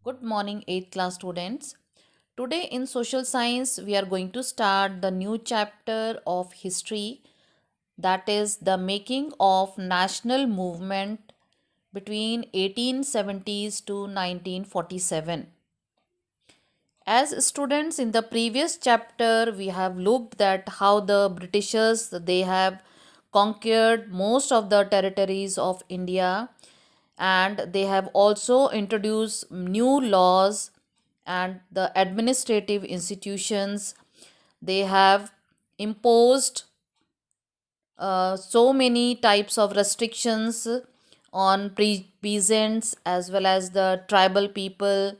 Good morning, 8th class students. Today in social science, we are going to start the new chapter of history, that is the making of national movement between 1870s to 1947. As students in the previous chapter, we have looked at how the Britishers they have conquered most of the territories of India, and they have also introduced new laws and the administrative institutions. They have imposed so many types of restrictions on peasants as well as the tribal people,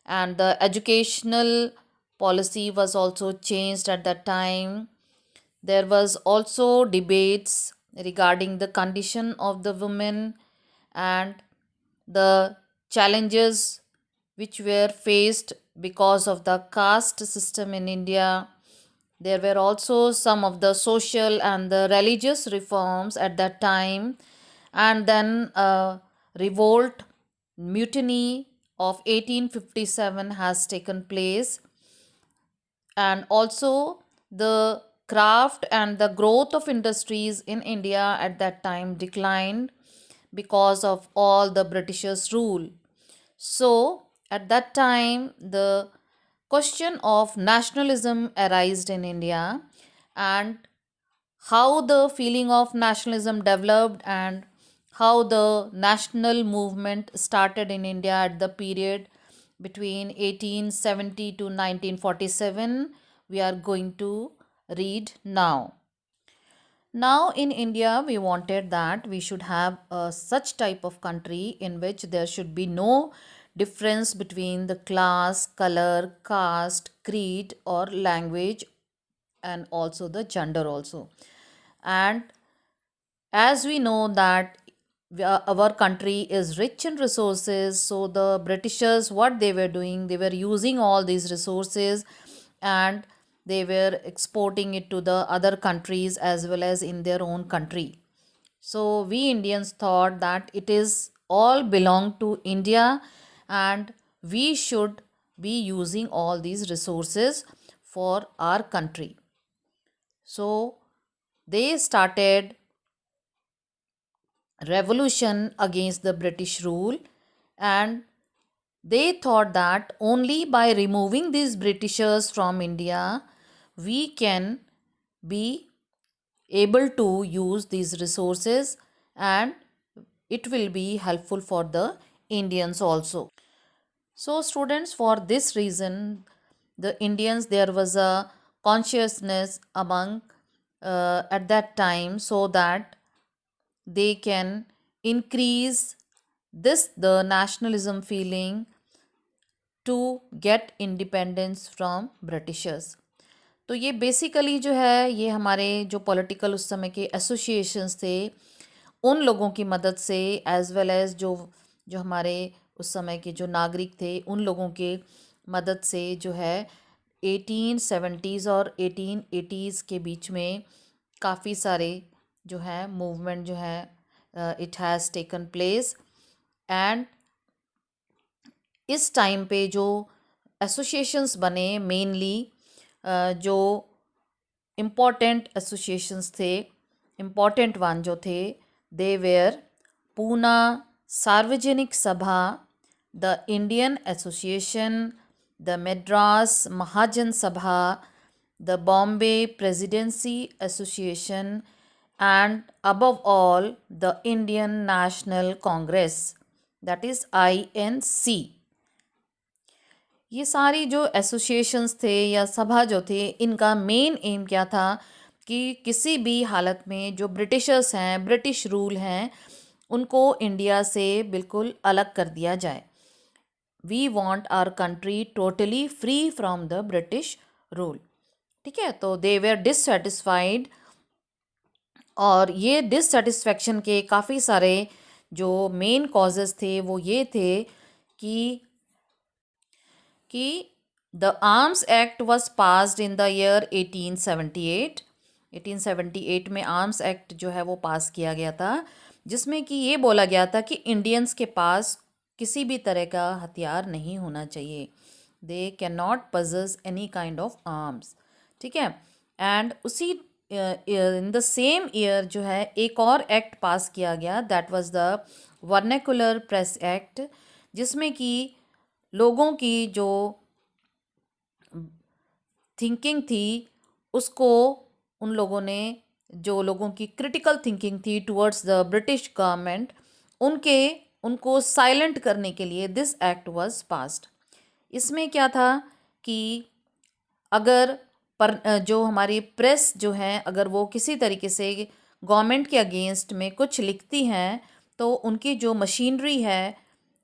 and the educational policy was also changed at that time. There was also debates regarding the condition of the women and the challenges which were faced because of the caste system in India. There were also some of the social and the religious reforms at that time, and then a revolt, mutiny of 1857 has taken place, and also the craft and the growth of industries in India at that time declined because of all the Britishers' rule. So, at that time, the question of nationalism arose in India, and how the feeling of nationalism developed and how the national movement started in India at the period between 1870 to 1947, we are going to read now. Now in India, we wanted that we should have such type of country in which there should be no difference between the class, color, caste, creed, or language, and also the gender also. And as we know that our country is rich in resources, so the Britishers, what they were doing, they were using all these resources and they were exporting it to the other countries as well as in their own country. So we Indians thought that it is all belong to India, and we should be using all these resources for our country. So they started revolution against the British rule, and they thought that only by removing these Britishers from India we can be able to use these resources, and it will be helpful for the Indians also. So students, for this reason the Indians, there was a consciousness among at that time, so that they can increase this the nationalism feeling to get independence from Britishers. तो ये basically जो है ये हमारे जो political उस समय के एसोसिएशंस थे उन लोगों की मदद से, एज वेल एज जो जो हमारे उस समय के जो नागरिक थे उन लोगों के मदद से जो है 1870s और 1880s के बीच में काफ़ी सारे जो है मूवमेंट जो है it has taken place. And इस टाइम पे जो एसोसिएशंस बने मेनली जो इम्पोर्टेंट एसोसिएशंस थे, इम्पोर्टेंट वन जो थे, they were Poona Sarvajanik Sabha, the Indian Association, the Madras Mahajan Sabha, the Bombay Presidency Association, and above all the Indian National Congress, that is INC। ये सारी जो एसोसिएशंस थे या सभा जो थे इनका मेन एम क्या था कि किसी भी हालत में जो ब्रिटिशर्स हैं, ब्रिटिश रूल हैं, उनको इंडिया से बिल्कुल अलग कर दिया जाए। We want our country totally free from the British rule. ठीक है, तो दे वेर डिससेटिस्फाइड, और ये डिससेटिस्फैक्शन के काफ़ी सारे जो मेन कॉजेज़ थे वो ये थे कि the arms act was passed in the year 1878। 1878 में आर्म्स एक्ट जो है वो पास किया गया था, जिसमें कि ये बोला गया था कि इंडियंस के पास किसी भी तरह का हथियार नहीं होना चाहिए। दे can not possess any kind of arms. ठीक है। एंड उसी इन द सेम ईयर जो है एक और एक्ट पास किया गया, that was the vernacular press act, जिसमें कि लोगों की जो थिंकिंग थी उसको, उन लोगों ने, जो लोगों की क्रिटिकल थिंकिंग थी टुवर्ड्स द ब्रिटिश गवर्नमेंट, उनको साइलेंट करने के लिए दिस एक्ट वाज पास्ड। इसमें क्या था कि अगर जो हमारी प्रेस जो है, अगर वो किसी तरीके से गवर्नमेंट के अगेंस्ट में कुछ लिखती हैं तो उनकी जो मशीनरी है,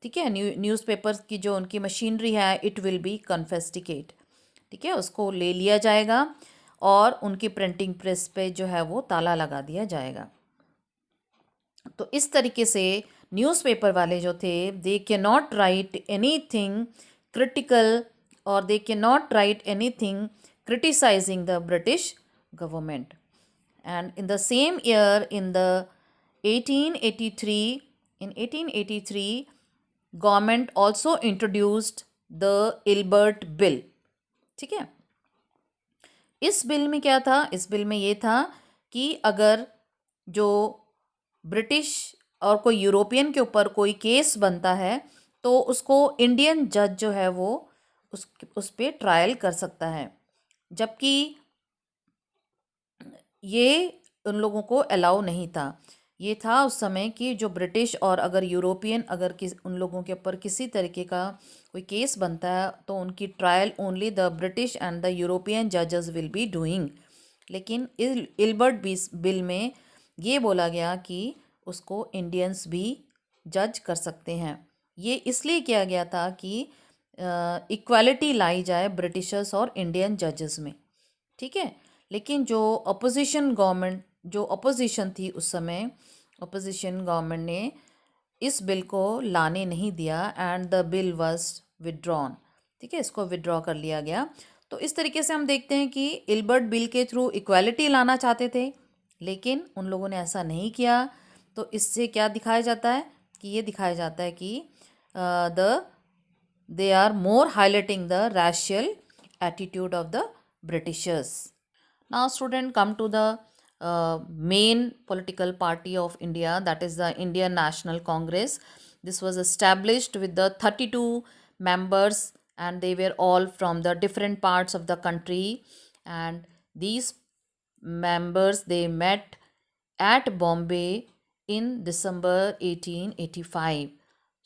ठीक है, न्यूज़पेपर्स की जो उनकी मशीनरी है, इट विल बी कन्फेस्टिकेट। ठीक है, उसको ले लिया जाएगा और उनकी प्रिंटिंग प्रेस पे जो है वो ताला लगा दिया जाएगा। तो इस तरीके से न्यूज़पेपर वाले जो थे, they can not write anything critical और they can not write anything criticizing the British government. And in the same year, in 1883, government also introduced the Ilbert Bill. ठीक है। इस बिल में क्या था? इस बिल में ये था कि अगर जो ब्रिटिश और कोई यूरोपियन के ऊपर कोई केस बनता है तो उसको इंडियन जज जो है वो उस पे ट्रायल कर सकता है, जबकि ये उन लोगों को अलाउ नहीं था। ये था उस समय कि जो ब्रिटिश और अगर यूरोपियन अगर उन लोगों के ऊपर किसी तरीके का कोई केस बनता है तो उनकी trial only the British and the European जजेस विल बी डूइंग। लेकिन इल्बर्ट बिल में ये बोला गया कि उसको इंडियंस भी जज कर सकते हैं। ये इसलिए किया गया था कि इक्वालिटी लाई जाए ब्रिटिशर्स और इंडियन जजेस में। ठीक है। लेकिन जो अपोजिशन थी उस समय, अपोजिशन गवर्नमेंट ने इस बिल को लाने नहीं दिया and the bill was withdrawn. ठीक है, इसको विड्रॉ कर लिया गया। तो इस तरीके से हम देखते हैं कि इल्बर्ट बिल के थ्रू इक्वालिटी लाना चाहते थे, लेकिन उन लोगों ने ऐसा नहीं किया। तो इससे क्या दिखाया जाता है कि ये दिखाया जाता है कि they are more highlighting the racial attitude of the Britishers. Now student, come to the main political party of India, that is the Indian National Congress. This was established with the 32 members and they were all from the different parts of the country, and these members they met at Bombay in December 1885.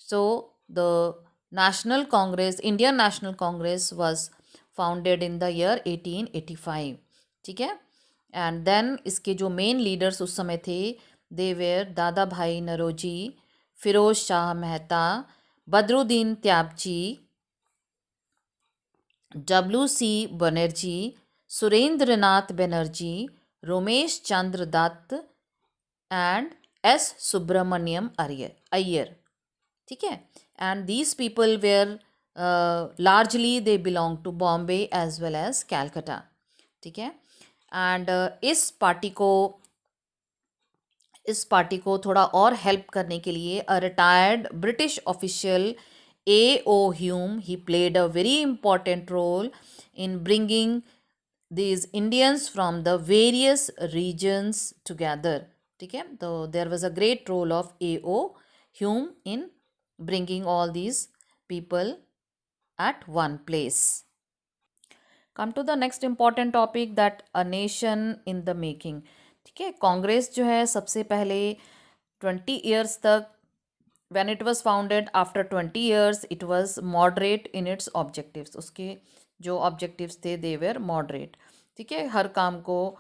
So the Indian National Congress was founded in the year 1885. ठीक है। And then इसके जो main leaders उस समय थे, दे were Dadabhai Naoroji, Feroz Shah Mehta, Badruddin Tyabji, WC Banerjee, Surendranath Banerjee, Romesh Chunder Dutt and S Subramania Iyer. ठीक है। And these people were largely they belong to Bombay as well as Calcutta. ठीक है। एंड इस पार्टी को थोड़ा और हेल्प करने के लिए a retired British official A.O. Hume, he played a very important role in bringing these Indians from the various regions together. ठीक है। तो there was a great role of A.O. Hume in bringing all these people at one place. Come to the next important topic, that a nation in the making. ठीक है। कांग्रेस जो है सबसे पहले 20 years तक, when it was founded, after 20 years it was moderate in its objectives. उसके जो objectives थे they were moderate. ठीक है। हर काम को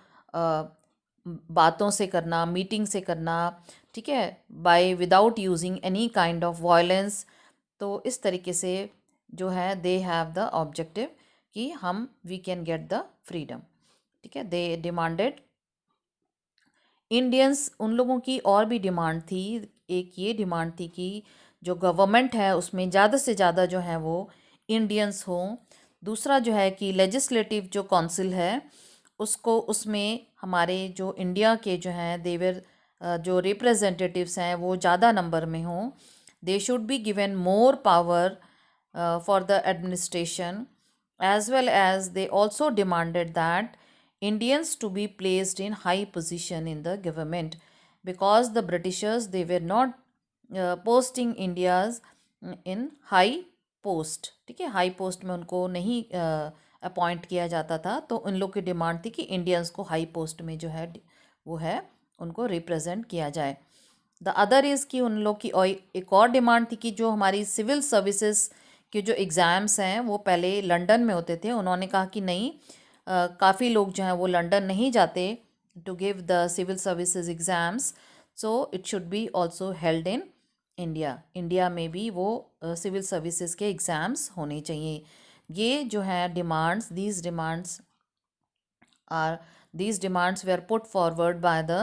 बातों से करना, मीटिंग से करना, ठीक है, by without using any kind of violence. तो इस तरीके से जो है दे हैव द ऑब्जेक्टिव कि हम we can get the freedom. ठीक है। दे डिमांडेड इंडियंस, उन लोगों की और भी डिमांड थी। एक ये डिमांड थी कि जो गवर्नमेंट है उसमें ज़्यादा से ज़्यादा जो है वो इंडियंस हों। दूसरा जो है कि लेजिस्लेटिव जो काउंसिल है उसमें हमारे जो इंडिया के जो हैं देवर जो रिप्रेजेंटेटिव्स हैं वो ज़्यादा नंबर में हों। They should be given more power for the administration, as well as they also demanded that Indians to be placed in high position in the government, because the Britishers, they were not posting India's in high post. ठीक है, high post में उनको नहीं appoint किया जाता था, तो उन लोग की डिमांड थी कि इंडियंस को हाई पोस्ट में जो है वो है उनको रिप्रेजेंट किया जाए. द अदर इज़ कि उन लोग की एक और डिमांड थी कि जो हमारी सिविल सर्विसेज के जो एग्ज़ाम्स हैं वो पहले लंदन में होते थे. उन्होंने कहा कि नहीं, काफ़ी लोग जो हैं वो लंदन नहीं जाते to give the civil services exams, so it should be also held in India में भी वो सिविल सर्विसेज के एग्ज़ाम्स होने चाहिए. ये जो है demands, these demands were put forward by the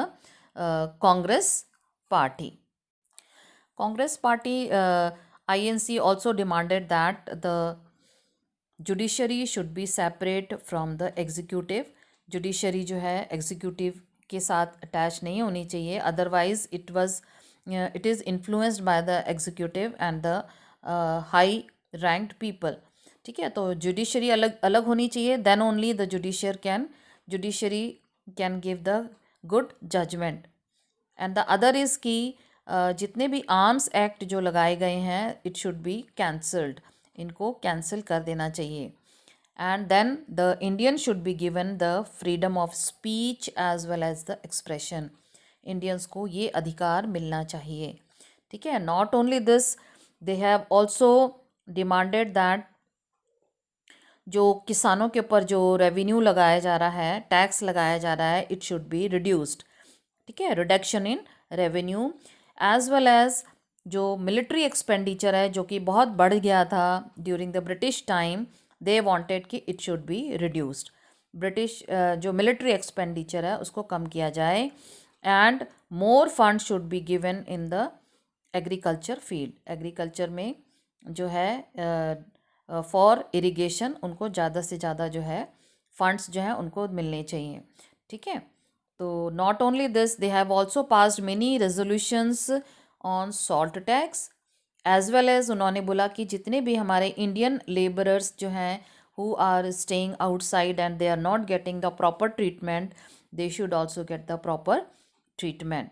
Congress party. Congress party, INC, also demanded that the judiciary should be separate from the executive. Judiciary जो है executive के साथ attach नहीं होनी चाहिए, otherwise it is influenced by the executive and the high ranked people. ठीक है, तो जुडिशरी अलग अलग होनी चाहिए, then only the judiciary can give the good judgement. And the other is कि जितने भी आर्म्स एक्ट जो लगाए गए हैं, इट शुड बी कैंसल्ड, इनको कैंसिल कर देना चाहिए. And then the Indian should be given the freedom of speech as well as the expression. Indians को ये अधिकार मिलना चाहिए. ठीक है, not only this, they have also demanded that जो किसानों के ऊपर जो रेवेन्यू लगाया जा रहा है, टैक्स लगाया जा रहा है, इट शुड बी रिड्यूस्ड. ठीक है, reduction in revenue, as well as जो मिलिट्री एक्सपेंडिचर है जो कि बहुत बढ़ गया था during the British time, they wanted कि it should be reduced. British जो मिलिट्री एक्सपेंडिचर है उसको कम किया जाए. And more fund should be given in the agriculture field. Agriculture में जो है फॉर इरिगेशन, उनको ज़्यादा से ज़्यादा जो है फंड्स जो है उनको मिलने चाहिए. ठीक है, तो not only this, they have also passed many resolutions on salt tax, as well as उन्होंने बोला कि जितने भी हमारे इंडियन लेबरर्स जो हैं who are staying outside and they are not getting the proper treatment, they should also get the proper treatment.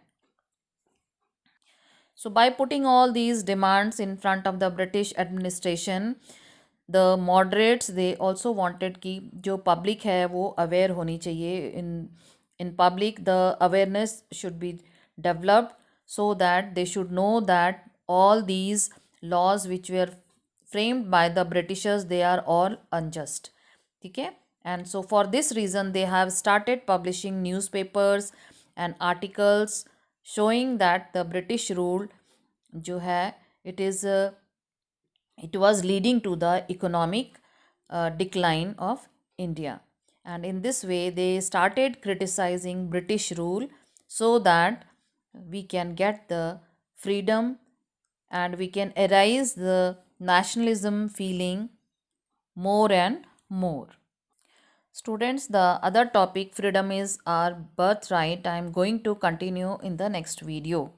So by putting all these demands in front of the British administration, the moderates, they also wanted कि जो public है वो aware होनी चाहिए. In public, the awareness should be developed so that they should know that all these laws which were framed by the Britishers, they are all unjust. ठीक है, and so for this reason they have started publishing newspapers and articles showing that the British rule जो है it was leading to the economic decline of India. And in this way they started criticizing British rule so that we can get the freedom and we can arise the nationalism feeling more and more. Students, the other topic, freedom is our birthright, I am going to continue in the next video.